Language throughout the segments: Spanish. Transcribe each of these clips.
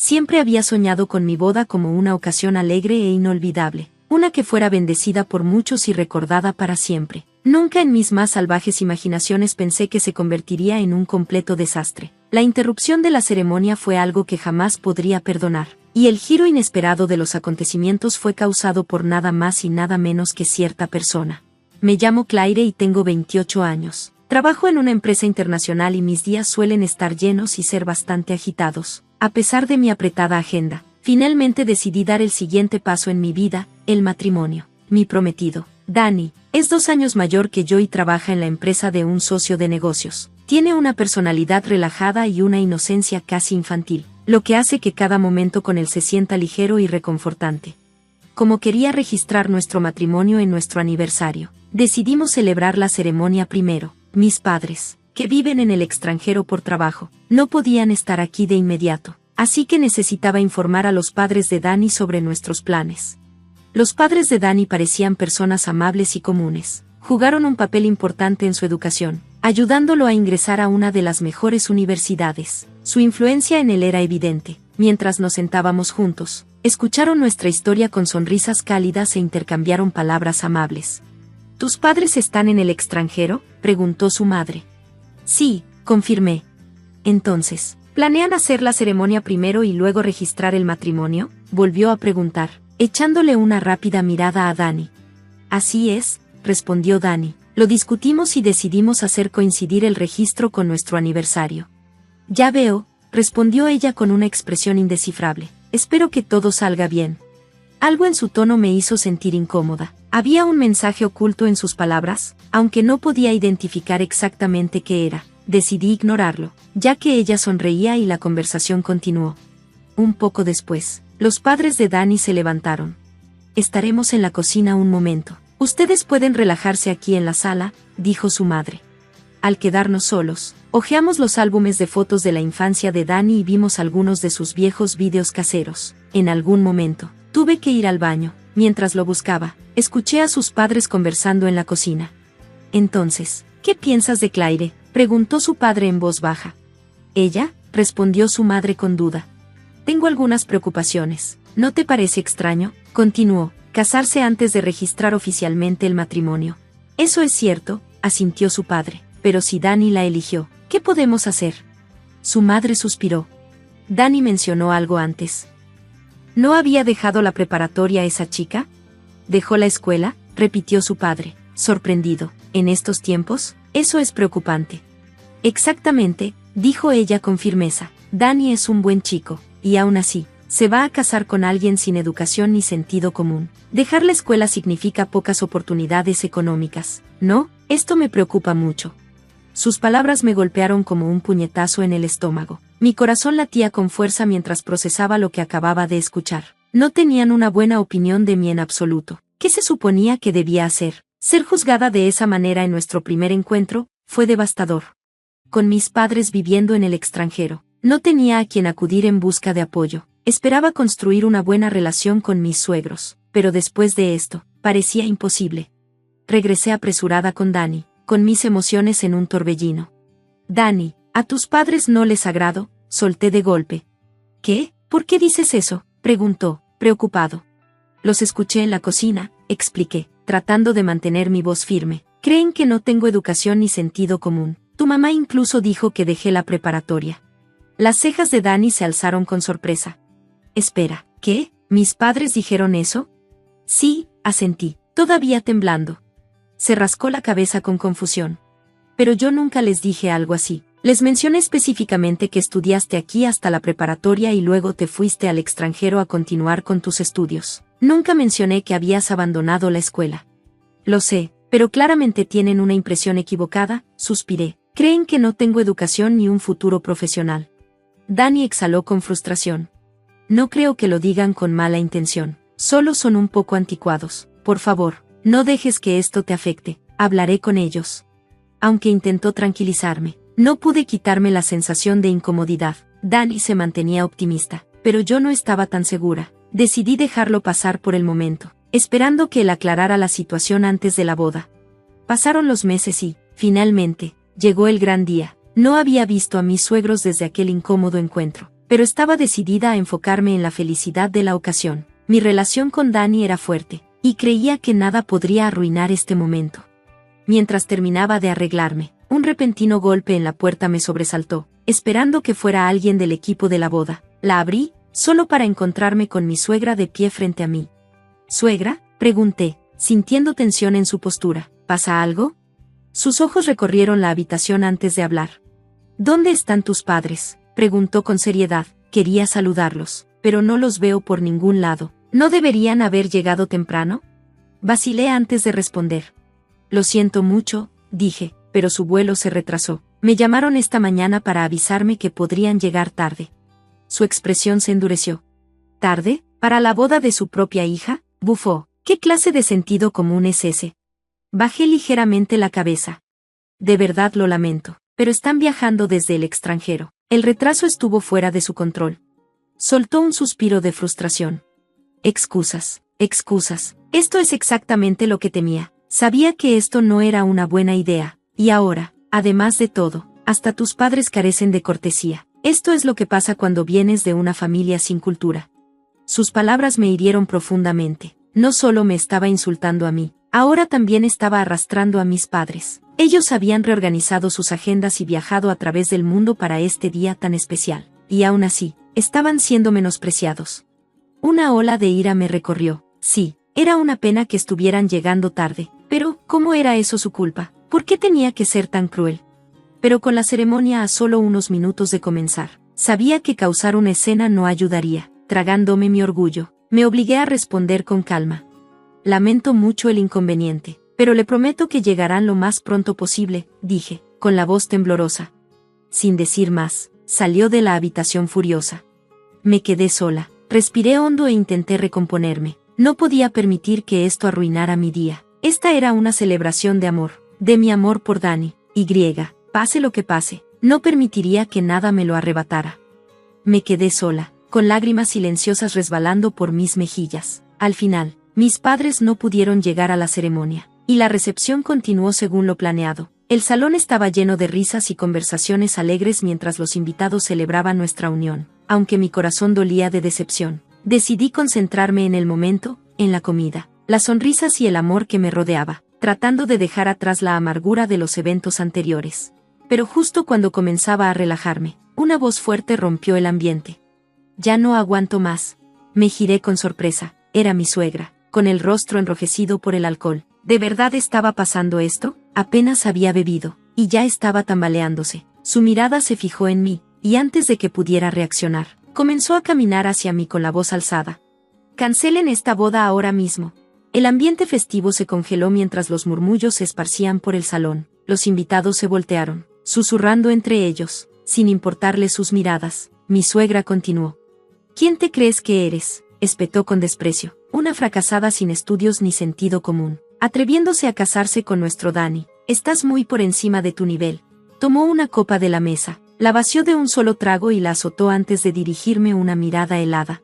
Siempre había soñado con mi boda como una ocasión alegre e inolvidable, una que fuera bendecida por muchos y recordada para siempre. Nunca en mis más salvajes imaginaciones pensé que se convertiría en un completo desastre. La interrupción de la ceremonia fue algo que jamás podría perdonar, y el giro inesperado de los acontecimientos fue causado por nada más y nada menos que cierta persona. Me llamo Claire y tengo 28 años. Trabajo en una empresa internacional y mis días suelen estar llenos y ser bastante agitados. A pesar de mi apretada agenda, finalmente decidí dar el siguiente paso en mi vida, el matrimonio. Mi prometido, Danny, es 2 años mayor que yo y trabaja en la empresa de un socio de negocios. Tiene una personalidad relajada y una inocencia casi infantil, lo que hace que cada momento con él se sienta ligero y reconfortante. Como quería registrar nuestro matrimonio en nuestro aniversario, decidimos celebrar la ceremonia primero. Mis padres, que viven en el extranjero por trabajo, no podían estar aquí de inmediato, así que necesitaba informar a los padres de Danny sobre nuestros planes. Los padres de Danny parecían personas amables y comunes. Jugaron un papel importante en su educación, ayudándolo a ingresar a una de las mejores universidades. Su influencia en él era evidente. Mientras nos sentábamos juntos, escucharon nuestra historia con sonrisas cálidas e intercambiaron palabras amables. ¿Tus padres están en el extranjero?, preguntó su madre. Sí, confirmé. Entonces, ¿planean hacer la ceremonia primero y luego registrar el matrimonio?, volvió a preguntar, echándole una rápida mirada a Danny. Así es, respondió Danny. Lo discutimos y decidimos hacer coincidir el registro con nuestro aniversario. Ya veo, respondió ella con una expresión indescifrable. Espero que todo salga bien. Algo en su tono me hizo sentir incómoda. ¿Había un mensaje oculto en sus palabras? Aunque no podía identificar exactamente qué era, decidí ignorarlo, ya que ella sonreía y la conversación continuó. Un poco después, los padres de Danny se levantaron. Estaremos en la cocina un momento. Ustedes pueden relajarse aquí en la sala, dijo su madre. Al quedarnos solos, hojeamos los álbumes de fotos de la infancia de Danny y vimos algunos de sus viejos vídeos caseros. En algún momento, tuve que ir al baño. Mientras lo buscaba, escuché a sus padres conversando en la cocina. Entonces, ¿qué piensas de Claire?, preguntó su padre en voz baja. ¿Ella?, respondió su madre con duda. Tengo algunas preocupaciones. ¿No te parece extraño?, continuó, casarse antes de registrar oficialmente el matrimonio. Eso es cierto, asintió su padre, pero si Danny la eligió, ¿qué podemos hacer? Su madre suspiró. Danny mencionó algo antes. ¿No había dejado la preparatoria esa chica? ¿Dejó la escuela?, repitió su padre, sorprendido. ¿En estos tiempos? Eso es preocupante. Exactamente, dijo ella con firmeza. Danny es un buen chico, y aún así, se va a casar con alguien sin educación ni sentido común. Dejar la escuela significa pocas oportunidades económicas, ¿no? Esto me preocupa mucho. Sus palabras me golpearon como un puñetazo en el estómago. Mi corazón latía con fuerza mientras procesaba lo que acababa de escuchar. No tenían una buena opinión de mí en absoluto. ¿Qué se suponía que debía hacer? Ser juzgada de esa manera en nuestro primer encuentro fue devastador. Con mis padres viviendo en el extranjero, no tenía a quien acudir en busca de apoyo. Esperaba construir una buena relación con mis suegros, pero después de esto, parecía imposible. Regresé apresurada con Danny, con mis emociones en un torbellino. Danny, ¿a tus padres no les agrado?, solté de golpe. ¿Qué? ¿Por qué dices eso?, preguntó, preocupado. Los escuché en la cocina, expliqué, tratando de mantener mi voz firme. Creen que no tengo educación ni sentido común. Tu mamá incluso dijo que dejé la preparatoria. Las cejas de Danny se alzaron con sorpresa. Espera, ¿qué? ¿Mis padres dijeron eso? Sí, asentí, todavía temblando. Se rascó la cabeza con confusión. Pero yo nunca les dije algo así. Les mencioné específicamente que estudiaste aquí hasta la preparatoria y luego te fuiste al extranjero a continuar con tus estudios. Nunca mencioné que habías abandonado la escuela. Lo sé, pero claramente tienen una impresión equivocada, suspiré. Creen que no tengo educación ni un futuro profesional. Danny exhaló con frustración. No creo que lo digan con mala intención. Solo son un poco anticuados. Por favor, no dejes que esto te afecte. Hablaré con ellos. Aunque intentó tranquilizarme, no pude quitarme la sensación de incomodidad. Danny se mantenía optimista, pero yo no estaba tan segura. Decidí dejarlo pasar por el momento, esperando que él aclarara la situación antes de la boda. Pasaron los meses y, finalmente, llegó el gran día. No había visto a mis suegros desde aquel incómodo encuentro. pero estaba decidida a enfocarme en la felicidad de la ocasión. Mi relación con Dani era fuerte, y creía que nada podría arruinar este momento. Mientras terminaba de arreglarme, un repentino golpe en la puerta me sobresaltó, esperando que fuera alguien del equipo de la boda. La abrí, solo para encontrarme con mi suegra de pie frente a mí. ¿Suegra?, pregunté, sintiendo tensión en su postura. ¿Pasa algo? Sus ojos recorrieron la habitación antes de hablar. ¿Dónde están tus padres?, preguntó con seriedad. Quería saludarlos, pero no los veo por ningún lado. ¿No deberían haber llegado temprano? Vacilé antes de responder. Lo siento mucho, dije, pero su vuelo se retrasó. Me llamaron esta mañana para avisarme que podrían llegar tarde. Su expresión se endureció. ¿Tarde? ¿Para la boda de su propia hija?, bufó. ¿Qué clase de sentido común es ese? Bajé ligeramente la cabeza. De verdad lo lamento, pero están viajando desde el extranjero. El retraso estuvo fuera de su control. Soltó un suspiro de frustración. Excusas. Esto es exactamente lo que temía. Sabía que esto no era una buena idea, y ahora, además de todo, hasta tus padres carecen de cortesía. Esto es lo que pasa cuando vienes de una familia sin cultura. Sus palabras me hirieron profundamente. No solo me estaba insultando a mí, ahora también estaba arrastrando a mis padres. Ellos habían reorganizado sus agendas y viajado a través del mundo para este día tan especial, y aún así, estaban siendo menospreciados. Una ola de ira me recorrió. Sí, era una pena que estuvieran llegando tarde, pero, ¿cómo era eso su culpa? ¿Por qué tenía que ser tan cruel? Pero con la ceremonia a solo unos minutos de comenzar, sabía que causar una escena no ayudaría. Tragándome mi orgullo, me obligué a responder con calma. Lamento mucho el inconveniente, pero le prometo que llegarán lo más pronto posible, dije, con la voz temblorosa. Sin decir más, salió de la habitación furiosa. Me quedé sola. Respiré hondo e intenté recomponerme. No podía permitir que esto arruinara mi día. Esta era una celebración de amor, de mi amor por Dani, y pase lo que pase, no permitiría que nada me lo arrebatara. Me quedé sola, con lágrimas silenciosas resbalando por mis mejillas. Al final, mis padres no pudieron llegar a la ceremonia, y la recepción continuó según lo planeado. El salón estaba lleno de risas y conversaciones alegres mientras los invitados celebraban nuestra unión. Aunque mi corazón dolía de decepción, decidí concentrarme en el momento, en la comida, las sonrisas y el amor que me rodeaba, tratando de dejar atrás la amargura de los eventos anteriores. Pero justo cuando comenzaba a relajarme, una voz fuerte rompió el ambiente. Ya no aguanto más. Me giré con sorpresa. Era mi suegra, con el rostro enrojecido por el alcohol. ¿De verdad estaba pasando esto? Apenas había bebido, y ya estaba tambaleándose. Su mirada se fijó en mí, y antes de que pudiera reaccionar, comenzó a caminar hacia mí con la voz alzada. Cancelen esta boda ahora mismo. El ambiente festivo se congeló mientras los murmullos se esparcían por el salón. Los invitados se voltearon, susurrando entre ellos, sin importarles sus miradas. Mi suegra continuó. ¿Quién te crees que eres?, espetó con desprecio. Una fracasada sin estudios ni sentido común, atreviéndose a casarse con nuestro Dani. Estás muy por encima de tu nivel. Tomó una copa de la mesa, la vació de un solo trago y la azotó antes de dirigirme una mirada helada.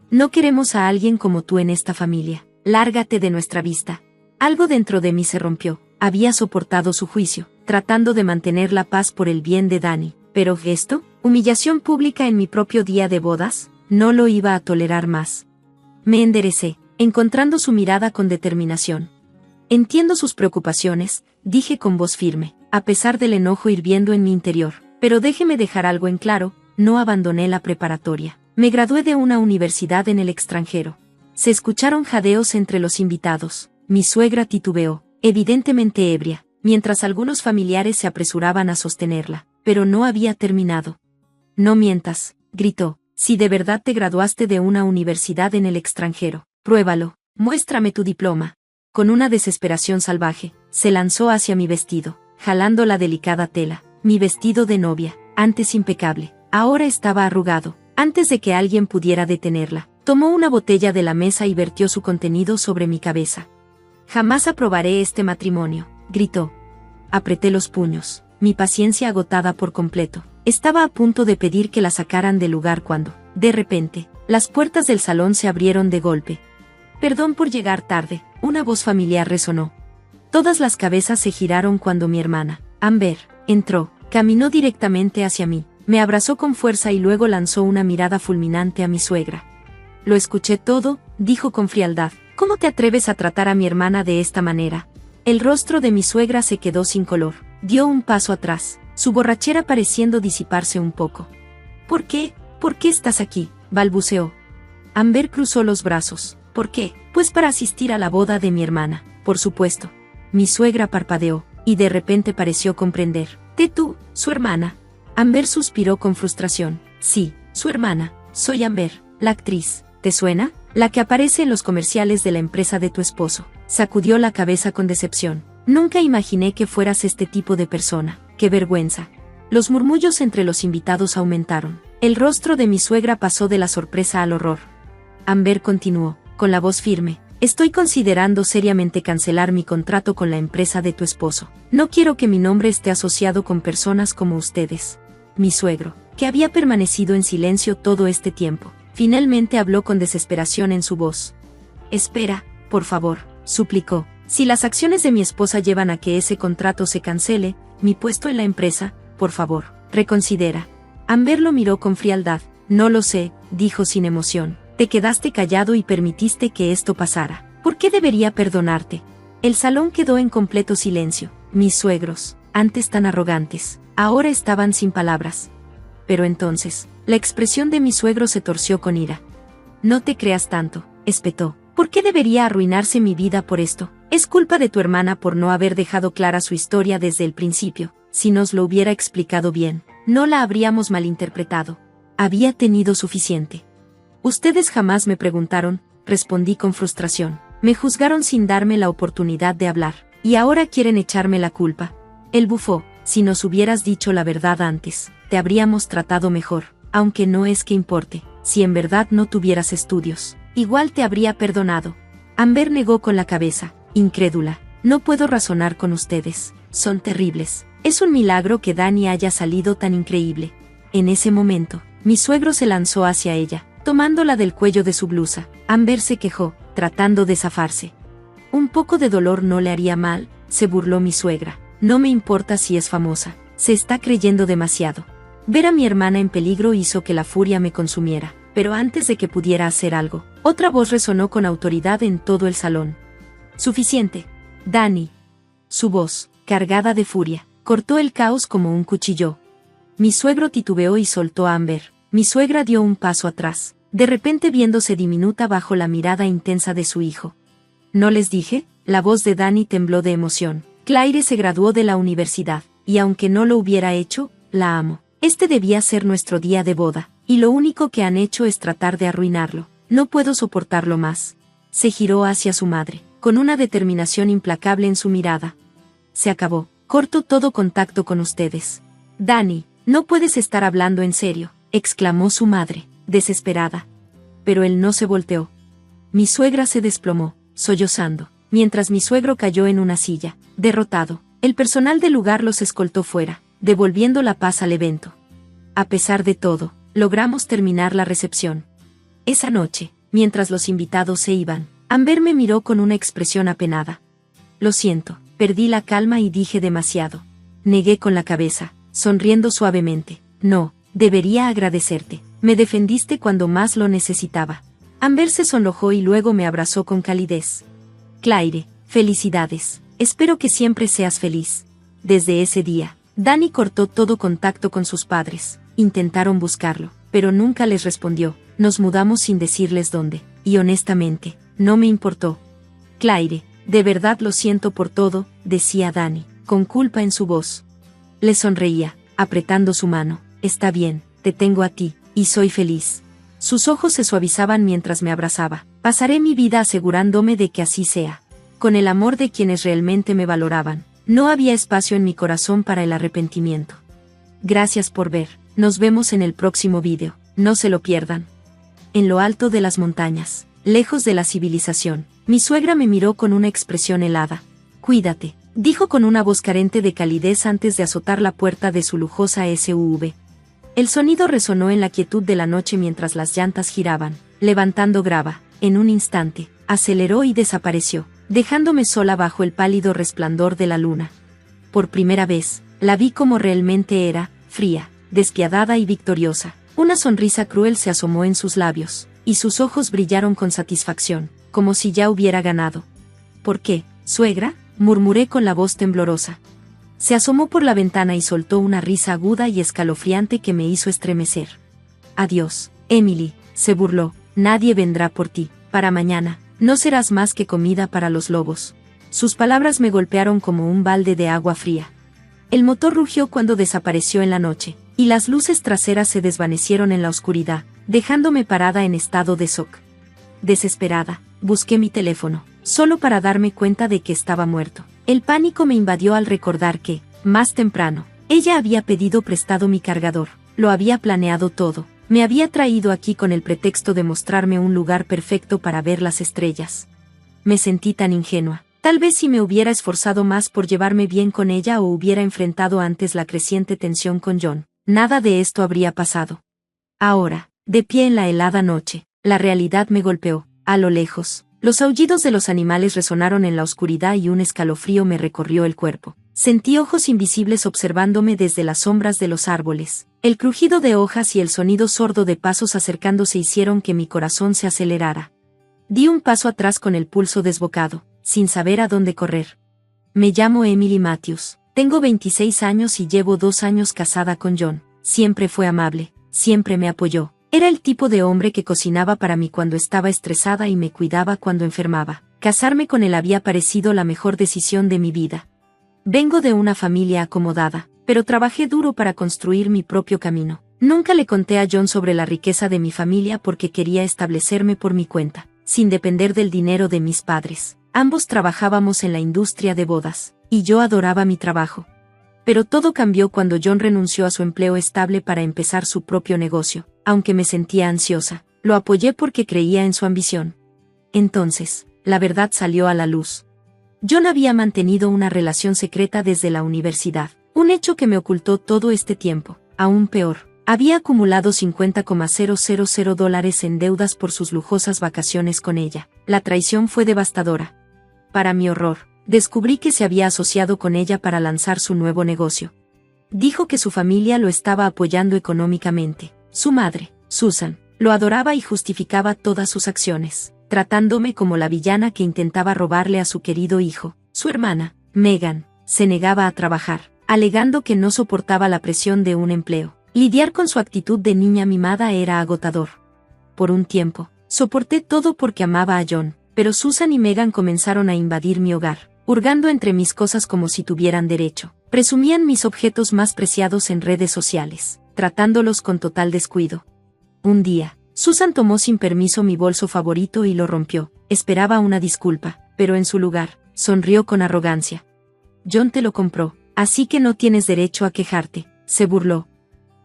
No queremos a alguien como tú en esta familia. Lárgate de nuestra vista. Algo dentro de mí se rompió. Había soportado su juicio, tratando de mantener la paz por el bien de Dani. Pero esto, humillación pública en mi propio día de bodas, no lo iba a tolerar más. Me enderecé, encontrando su mirada con determinación. Entiendo sus preocupaciones, dije con voz firme, a pesar del enojo hirviendo en mi interior. Pero déjeme dejar algo en claro, no abandoné la preparatoria. Me gradué de una universidad en el extranjero. Se escucharon jadeos entre los invitados. Mi suegra titubeó, evidentemente ebria, mientras algunos familiares se apresuraban a sostenerla. Pero no había terminado. No mientas, gritó. Si de verdad te graduaste de una universidad en el extranjero, pruébalo, muéstrame tu diploma. Con una desesperación salvaje, se lanzó hacia mi vestido, jalando la delicada tela. Mi vestido de novia, antes impecable, ahora estaba arrugado. Antes de que alguien pudiera detenerla, tomó una botella de la mesa y vertió su contenido sobre mi cabeza. Jamás aprobaré este matrimonio, gritó. Apreté los puños, mi paciencia agotada por completo. Estaba a punto de pedir que la sacaran del lugar cuando, de repente, las puertas del salón se abrieron de golpe. Perdón por llegar tarde, una voz familiar resonó. Todas las cabezas se giraron cuando mi hermana, Amber, entró, caminó directamente hacia mí, Me abrazó con fuerza y luego lanzó una mirada fulminante a mi suegra. Lo escuché todo, dijo con frialdad. ¿Cómo te atreves a tratar a mi hermana de esta manera? El rostro de mi suegra se quedó sin color. Dio un paso atrás, su borrachera pareciendo disiparse un poco. ¿Por qué? ¿Por qué estás aquí?, balbuceó. Amber cruzó los brazos. ¿Por qué? Pues para asistir a la boda de mi hermana, por supuesto. Mi suegra parpadeó, y de repente pareció comprender. Tú, su hermana. Amber suspiró con frustración. Sí, su hermana. Soy Amber, la actriz. ¿Te suena? La que aparece en los comerciales de la empresa de tu esposo. Sacudió la cabeza con decepción. Nunca imaginé que fueras este tipo de persona. ¡Qué vergüenza! Los murmullos entre los invitados aumentaron. El rostro de mi suegra pasó de la sorpresa al horror. Amber continuó, con la voz firme. Estoy considerando seriamente cancelar mi contrato con la empresa de tu esposo. No quiero que mi nombre esté asociado con personas como ustedes. Mi suegro, que había permanecido en silencio todo este tiempo, finalmente habló con desesperación en su voz. Espera, por favor, suplicó. Si las acciones de mi esposa llevan a que ese contrato se cancele, mi puesto en la empresa, por favor, reconsidera. Amber lo miró con frialdad. No lo sé, dijo sin emoción. Te quedaste callado y permitiste que esto pasara. ¿Por qué debería perdonarte? El salón quedó en completo silencio. Mis suegros, antes tan arrogantes, ahora estaban sin palabras. Pero entonces, la expresión de mi suegro se torció con ira. No te creas tanto, espetó. ¿Por qué debería arruinarse mi vida por esto? Es culpa de tu hermana por no haber dejado clara su historia desde el principio. Si nos lo hubiera explicado bien, no la habríamos malinterpretado. Había tenido suficiente. Ustedes jamás me preguntaron, respondí con frustración. Me juzgaron sin darme la oportunidad de hablar, y ahora quieren echarme la culpa. Él bufó. Si nos hubieras dicho la verdad antes, te habríamos tratado mejor, aunque no es que importe. Si en verdad no tuvieras estudios, igual te habría perdonado. Amber negó con la cabeza, incrédula. No puedo razonar con ustedes, son terribles. Es un milagro que Dani haya salido tan increíble. En ese momento, mi suegro se lanzó hacia ella, tomándola del cuello de su blusa. Amber se quejó, tratando de zafarse. Un poco de dolor no le haría mal, se burló mi suegra. No me importa si es famosa, se está creyendo demasiado. Ver a mi hermana en peligro hizo que la furia me consumiera, pero antes de que pudiera hacer algo, otra voz resonó con autoridad en todo el salón. Suficiente, Dani. Su voz, cargada de furia, cortó el caos como un cuchillo. Mi suegro titubeó y soltó a Amber. Mi suegra dio un paso atrás, de repente viéndose diminuta bajo la mirada intensa de su hijo. ¿No les dije? La voz de Dani tembló de emoción. Claire se graduó de la universidad, y aunque no lo hubiera hecho, la amo. Este debía ser nuestro día de boda, y lo único que han hecho es tratar de arruinarlo. No puedo soportarlo más. Se giró hacia su madre, con una determinación implacable en su mirada. Se acabó. Corto todo contacto con ustedes. Dani, no puedes estar hablando en serio, exclamó su madre, desesperada. Pero él no se volteó. Mi suegra se desplomó, sollozando, mientras mi suegro cayó en una silla, derrotado. El personal del lugar los escoltó fuera, devolviendo la paz al evento. A pesar de todo, logramos terminar la recepción. Esa noche, mientras los invitados se iban, Amber me miró con una expresión apenada. Lo siento, perdí la calma y dije demasiado. Negué con la cabeza, sonriendo suavemente. No, debería agradecerte. Me defendiste cuando más lo necesitaba. Amber se sonrojó y luego me abrazó con calidez. Claire, felicidades. Espero que siempre seas feliz. Desde ese día, Dani cortó todo contacto con sus padres. Intentaron buscarlo, pero nunca les respondió. Nos mudamos sin decirles dónde, y honestamente, no me importó. Claire, de verdad lo siento por todo, decía Dani, con culpa en su voz. Le sonreía, apretando su mano. Está bien, te tengo a ti, y soy feliz. Sus ojos se suavizaban mientras me abrazaba. Pasaré mi vida asegurándome de que así sea. Con el amor de quienes realmente me valoraban, no había espacio en mi corazón para el arrepentimiento. Gracias por ver. Nos vemos en el próximo vídeo. No se lo pierdan. En lo alto de las montañas, lejos de la civilización, mi suegra me miró con una expresión helada. Cuídate, dijo con una voz carente de calidez antes de azotar la puerta de su lujosa SUV. El sonido resonó en la quietud de la noche mientras las llantas giraban, levantando grava. En un instante, aceleró y desapareció, dejándome sola bajo el pálido resplandor de la luna. Por primera vez, la vi como realmente era, fría. despiadada y victoriosa. Una sonrisa cruel se asomó en sus labios, y sus ojos brillaron con satisfacción, como si ya hubiera ganado. ¿Por qué, suegra?, murmuré con la voz temblorosa. Se asomó por la ventana y soltó una risa aguda y escalofriante que me hizo estremecer. Adiós, Emily, se burló, nadie vendrá por ti, para mañana, no serás más que comida para los lobos. Sus palabras me golpearon como un balde de agua fría. El motor rugió cuando desapareció en la noche, y las luces traseras se desvanecieron en la oscuridad, dejándome parada en estado de shock. Desesperada, busqué mi teléfono, solo para darme cuenta de que estaba muerto. El pánico me invadió al recordar que, más temprano, ella había pedido prestado mi cargador, lo había planeado todo, me había traído aquí con el pretexto de mostrarme un lugar perfecto para ver las estrellas. Me sentí tan ingenua. Tal vez si me hubiera esforzado más por llevarme bien con ella o hubiera enfrentado antes la creciente tensión con John, nada de esto habría pasado. Ahora, de pie en la helada noche, la realidad me golpeó. A lo lejos, los aullidos de los animales resonaron en la oscuridad y un escalofrío me recorrió el cuerpo. Sentí ojos invisibles observándome desde las sombras de los árboles. El crujido de hojas y el sonido sordo de pasos acercándose hicieron que mi corazón se acelerara. Di un paso atrás con el pulso desbocado, sin saber a dónde correr. Me llamo Emily Matthews, tengo 26 años y llevo 2 años casada con John. Siempre fue amable, siempre me apoyó. Era el tipo de hombre que cocinaba para mí cuando estaba estresada y me cuidaba cuando enfermaba. Casarme con él había parecido la mejor decisión de mi vida. Vengo de una familia acomodada, pero trabajé duro para construir mi propio camino. Nunca le conté a John sobre la riqueza de mi familia porque quería establecerme por mi cuenta, sin depender del dinero de mis padres. Ambos trabajábamos en la industria de bodas, y yo adoraba mi trabajo. Pero todo cambió cuando John renunció a su empleo estable para empezar su propio negocio. Aunque me sentía ansiosa, lo apoyé porque creía en su ambición. Entonces, la verdad salió a la luz. John había mantenido una relación secreta desde la universidad, un hecho que me ocultó todo este tiempo. Aún peor, había acumulado $50,000 en deudas por sus lujosas vacaciones con ella. La traición fue devastadora. Para mi horror, descubrí que se había asociado con ella para lanzar su nuevo negocio. Dijo que su familia lo estaba apoyando económicamente. Su madre, Susan, lo adoraba y justificaba todas sus acciones, tratándome como la villana que intentaba robarle a su querido hijo. Su hermana, Megan, se negaba a trabajar, alegando que no soportaba la presión de un empleo. Lidiar con su actitud de niña mimada era agotador. Por un tiempo, soporté todo porque amaba a John, pero Susan y Megan comenzaron a invadir mi hogar, hurgando entre mis cosas como si tuvieran derecho. Presumían mis objetos más preciados en redes sociales, tratándolos con total descuido. Un día, Susan tomó sin permiso mi bolso favorito y lo rompió. Esperaba una disculpa, pero en su lugar, sonrió con arrogancia. John te lo compró, así que no tienes derecho a quejarte, se burló.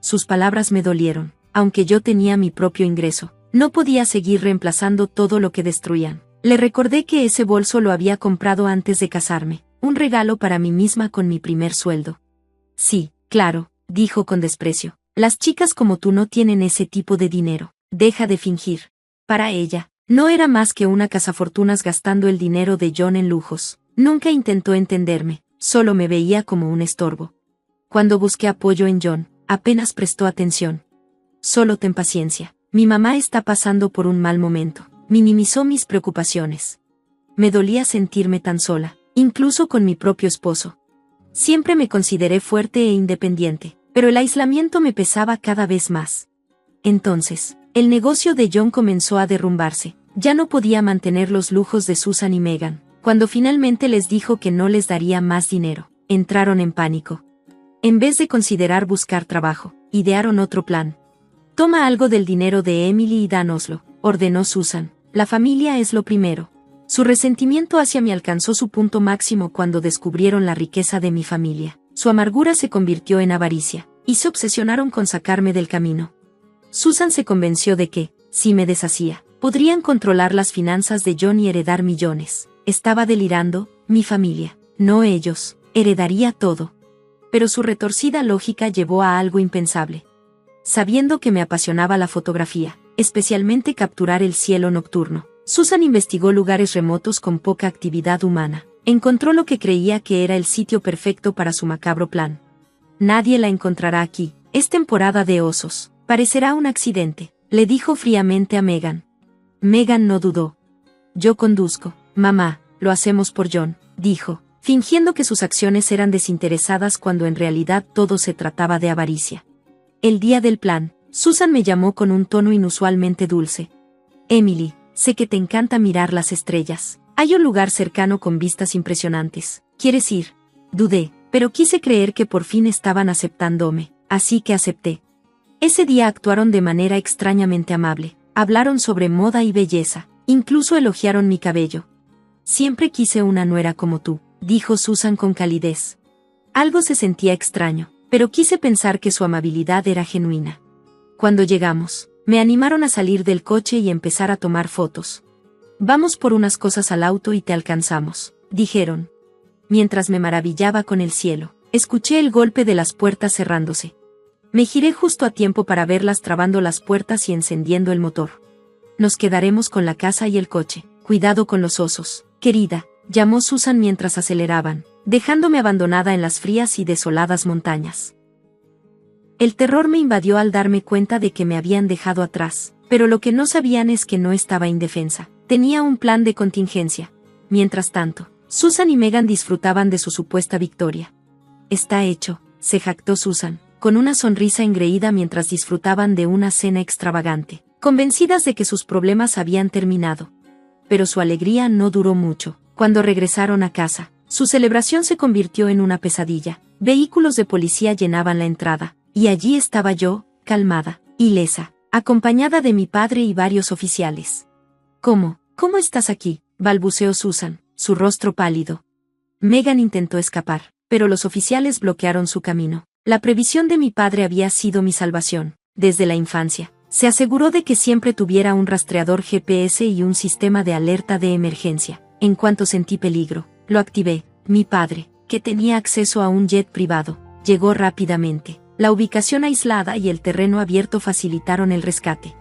Sus palabras me dolieron. Aunque yo tenía mi propio ingreso, no podía seguir reemplazando todo lo que destruían. Le recordé que ese bolso lo había comprado antes de casarme, un regalo para mí misma con mi primer sueldo. Sí, claro, dijo con desprecio. Las chicas como tú no tienen ese tipo de dinero. Deja de fingir. Para ella, no era más que una cazafortunas gastando el dinero de John en lujos. Nunca intentó entenderme, solo me veía como un estorbo. Cuando busqué apoyo en John, apenas prestó atención. Solo ten paciencia. Mi mamá está pasando por un mal momento. Minimizó mis preocupaciones. Me dolía sentirme tan sola, incluso con mi propio esposo. Siempre me consideré fuerte e independiente, pero el aislamiento me pesaba cada vez más. Entonces, el negocio de John comenzó a derrumbarse. Ya no podía mantener los lujos de Susan y Megan. Cuando finalmente les dijo que no les daría más dinero, entraron en pánico. En vez de considerar buscar trabajo, idearon otro plan. Toma algo del dinero de Emily y dánoslo, ordenó Susan. La familia es lo primero. Su resentimiento hacia mí alcanzó su punto máximo cuando descubrieron la riqueza de mi familia. Su amargura se convirtió en avaricia, y se obsesionaron con sacarme del camino. Susan se convenció de que, si me deshacía, podrían controlar las finanzas de John y heredar millones. Estaba delirando, mi familia, no ellos, heredaría todo. Pero su retorcida lógica llevó a algo impensable. Sabiendo que me apasionaba la fotografía, especialmente capturar el cielo nocturno, Susan investigó lugares remotos con poca actividad humana. Encontró lo que creía que era el sitio perfecto para su macabro plan. Nadie la encontrará aquí, Es temporada de osos. Parecerá un accidente, le dijo fríamente a Megan. Megan no dudó. Yo conduzco. Mamá, lo hacemos por John, dijo, fingiendo que sus acciones eran desinteresadas cuando en realidad todo se trataba de avaricia. El día del plan, Susan me llamó con un tono inusualmente dulce. Emily, sé que te encanta mirar las estrellas. Hay un lugar cercano con vistas impresionantes. ¿Quieres ir? Dudé, pero quise creer que por fin estaban aceptándome, así que acepté. Ese día actuaron de manera extrañamente amable. Hablaron sobre moda y belleza, incluso elogiaron mi cabello. Siempre quise una nuera como tú, dijo Susan con calidez. Algo se sentía extraño, pero quise pensar que su amabilidad era genuina. Cuando llegamos, me animaron a salir del coche y empezar a tomar fotos. Vamos por unas cosas al auto y te alcanzamos, dijeron. Mientras me maravillaba con el cielo, escuché el golpe de las puertas cerrándose. Me giré justo a tiempo para verlas trabando las puertas y encendiendo el motor. Nos quedaremos con la casa y el coche. Cuidado con los osos, querida, llamó Susan mientras aceleraban, dejándome abandonada en las frías y desoladas montañas. El terror me invadió al darme cuenta de que me habían dejado atrás, pero lo que no sabían es que no estaba indefensa. Tenía un plan de contingencia. Mientras tanto, Susan y Megan disfrutaban de su supuesta victoria. Está hecho, se jactó Susan, con una sonrisa engreída mientras disfrutaban de una cena extravagante, convencidas de que sus problemas habían terminado. Pero su alegría no duró mucho. Cuando regresaron a casa, su celebración se convirtió en una pesadilla. Vehículos de policía llenaban la entrada, y allí estaba yo, calmada, ilesa, acompañada de mi padre y varios oficiales. ¿Cómo estás aquí?, balbuceó Susan, su rostro pálido. Megan intentó escapar, pero los oficiales bloquearon su camino. La previsión de mi padre había sido mi salvación, desde la infancia. Se aseguró de que siempre tuviera un rastreador GPS y un sistema de alerta de emergencia. En cuanto sentí peligro, lo activé. Mi padre, que tenía acceso a un jet privado, llegó rápidamente. La ubicación aislada y el terreno abierto facilitaron el rescate.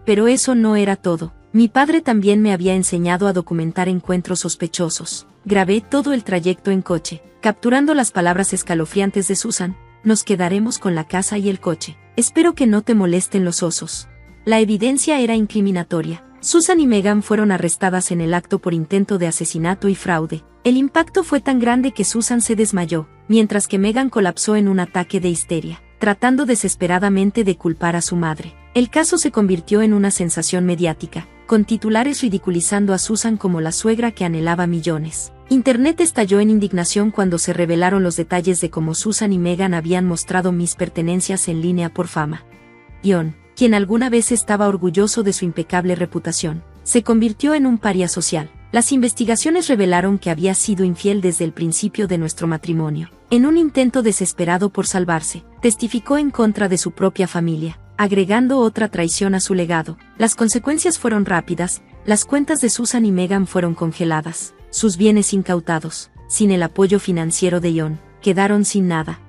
Pero eso no era todo. Mi padre también me había enseñado a documentar encuentros sospechosos. Grabé todo el trayecto en coche, capturando las palabras escalofriantes de Susan. Nos quedaremos con la casa y el coche. Espero que no te molesten los osos. La evidencia era incriminatoria. Susan y Megan fueron arrestadas en el acto por intento de asesinato y fraude. El impacto fue tan grande que Susan se desmayó, mientras que Megan colapsó en un ataque de histeria, tratando desesperadamente de culpar a su madre. El caso se convirtió en una sensación mediática, con titulares ridiculizando a Susan como la suegra que anhelaba millones. Internet estalló en indignación cuando se revelaron los detalles de cómo Susan y Megan habían mostrado mis pertenencias en línea por fama. John, quien alguna vez estaba orgulloso de su impecable reputación, se convirtió en un paria social. Las investigaciones revelaron que había sido infiel desde el principio de nuestro matrimonio. En un intento desesperado por salvarse, testificó en contra de su propia familia, agregando otra traición a su legado. Las consecuencias fueron rápidas. Las cuentas de Susan y Megan fueron congeladas. Sus bienes incautados, sin el apoyo financiero de John, quedaron sin nada.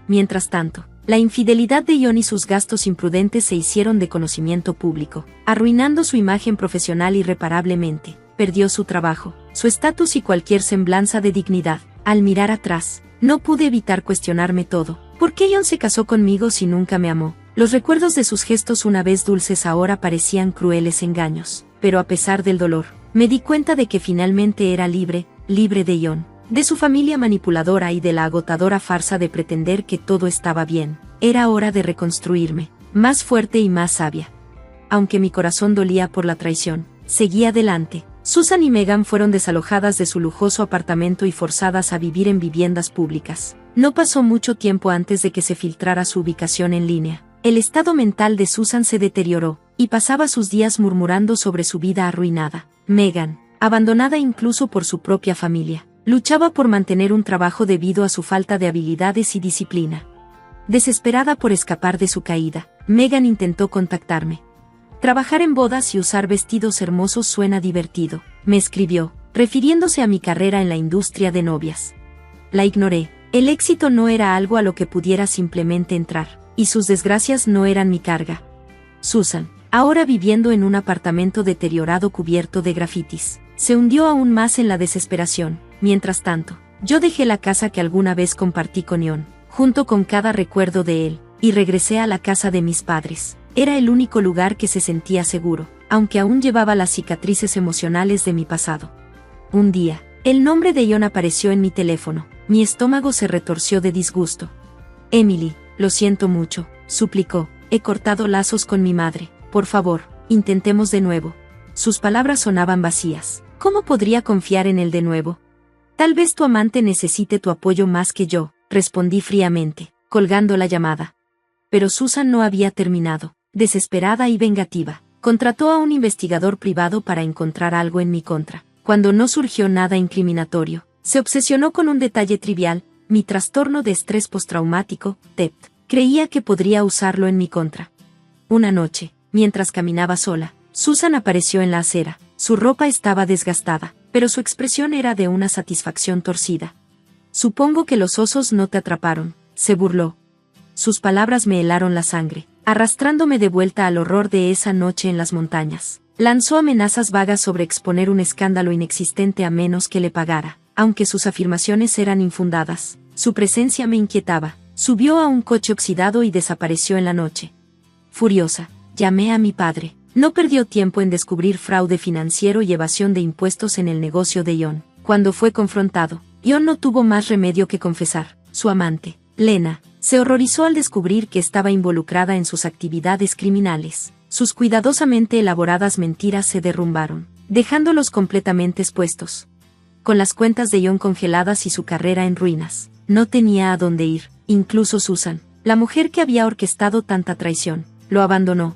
Mientras tanto, la infidelidad de John y sus gastos imprudentes se hicieron de conocimiento público, arruinando su imagen profesional irreparablemente. Perdió su trabajo, su estatus y cualquier semblanza de dignidad. Al mirar atrás, no pude evitar cuestionarme todo. ¿Por qué John se casó conmigo si nunca me amó? Los recuerdos de sus gestos una vez dulces ahora parecían crueles engaños. Pero a pesar del dolor, me di cuenta de que finalmente era libre de John, de su familia manipuladora y de la agotadora farsa de pretender que todo estaba bien. Era hora de reconstruirme, más fuerte y más sabia. Aunque mi corazón dolía por la traición, seguí adelante. Susan y Megan fueron desalojadas de su lujoso apartamento y forzadas a vivir en viviendas públicas. No pasó mucho tiempo antes de que se filtrara su ubicación en línea. El estado mental de Susan se deterioró, y pasaba sus días murmurando sobre su vida arruinada. Megan, abandonada incluso por su propia familia, luchaba por mantener un trabajo debido a su falta de habilidades y disciplina. Desesperada por escapar de su caída, Megan intentó contactarme. Trabajar en bodas y usar vestidos hermosos suena divertido, me escribió, refiriéndose a mi carrera en la industria de novias. La ignoré. El éxito no era algo a lo que pudiera simplemente entrar, y sus desgracias no eran mi carga. Susan, ahora viviendo en un apartamento deteriorado cubierto de grafitis, se hundió aún más en la desesperación. Mientras tanto, yo dejé la casa que alguna vez compartí con John, junto con cada recuerdo de él. y regresé a la casa de mis padres. Era el único lugar que se sentía seguro, aunque aún llevaba las cicatrices emocionales de mi pasado. Un día, el nombre de Ion apareció en mi teléfono. Mi estómago se retorció de disgusto. Emily, lo siento mucho, suplicó. He cortado lazos con mi madre. Por favor, intentemos de nuevo. Sus palabras sonaban vacías. ¿Cómo podría confiar en él de nuevo? Tal vez tu amante necesite tu apoyo más que yo, respondí fríamente, colgando la llamada. Pero Susan no había terminado. Desesperada y vengativa, contrató a un investigador privado para encontrar algo en mi contra. Cuando no surgió nada incriminatorio, se obsesionó con un detalle trivial, mi trastorno de estrés postraumático, TEPT. Creía que podría usarlo en mi contra. Una noche, mientras caminaba sola, Susan apareció en la acera. Su ropa estaba desgastada, pero su expresión era de una satisfacción torcida. Supongo que los osos no te atraparon, se burló. Sus palabras me helaron la sangre, arrastrándome de vuelta al horror de esa noche en las montañas. Lanzó amenazas vagas sobre exponer un escándalo inexistente a menos que le pagara. Aunque sus afirmaciones eran infundadas, su presencia me inquietaba. Subió a un coche oxidado y desapareció en la noche. Furiosa, llamé a mi padre. No perdió tiempo en descubrir fraude financiero y evasión de impuestos en el negocio de Ion. Cuando fue confrontado, Ion no tuvo más remedio que confesar. Su amante, Lena, se horrorizó al descubrir que estaba involucrada en sus actividades criminales. Sus cuidadosamente elaboradas mentiras se derrumbaron, dejándolos completamente expuestos. Con las cuentas de Ion congeladas y su carrera en ruinas, no tenía a dónde ir. Incluso Susan, la mujer que había orquestado tanta traición, lo abandonó.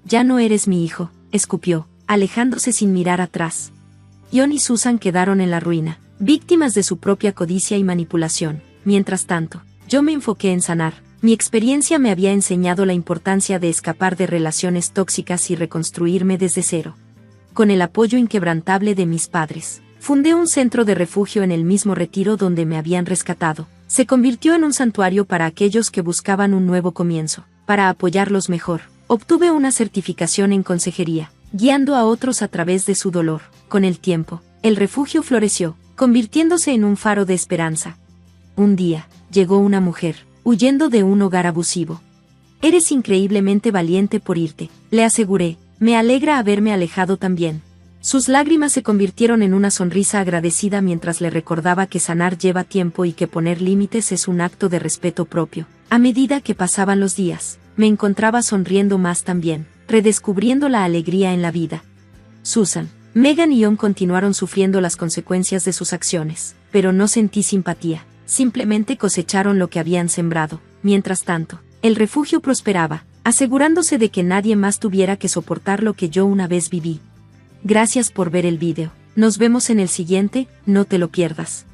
Ya no eres mi hijo, escupió, alejándose sin mirar atrás. Ion y Susan quedaron en la ruina, víctimas de su propia codicia y manipulación. Mientras tanto, yo me enfoqué en sanar. Mi experiencia me había enseñado la importancia de escapar de relaciones tóxicas y reconstruirme desde cero. Con el apoyo inquebrantable de mis padres, fundé un centro de refugio en el mismo retiro donde me habían rescatado. Se convirtió en un santuario para aquellos que buscaban un nuevo comienzo. Para apoyarlos mejor, obtuve una certificación en consejería, guiando a otros a través de su dolor. Con el tiempo, el refugio floreció, convirtiéndose en un faro de esperanza. Un día, llegó una mujer, huyendo de un hogar abusivo. Eres increíblemente valiente por irte, le aseguré. Me alegra haberme alejado también. Sus lágrimas se convirtieron en una sonrisa agradecida mientras le recordaba que sanar lleva tiempo y que poner límites es un acto de respeto propio. A medida que pasaban los días, me encontraba sonriendo más también, redescubriendo la alegría en la vida. Susan, Megan y Ion continuaron sufriendo las consecuencias de sus acciones, pero no sentí simpatía, simplemente cosecharon lo que habían sembrado. Mientras tanto, el refugio prosperaba, asegurándose de que nadie más tuviera que soportar lo que yo una vez viví. Gracias por ver el video. Nos vemos en el siguiente, no te lo pierdas.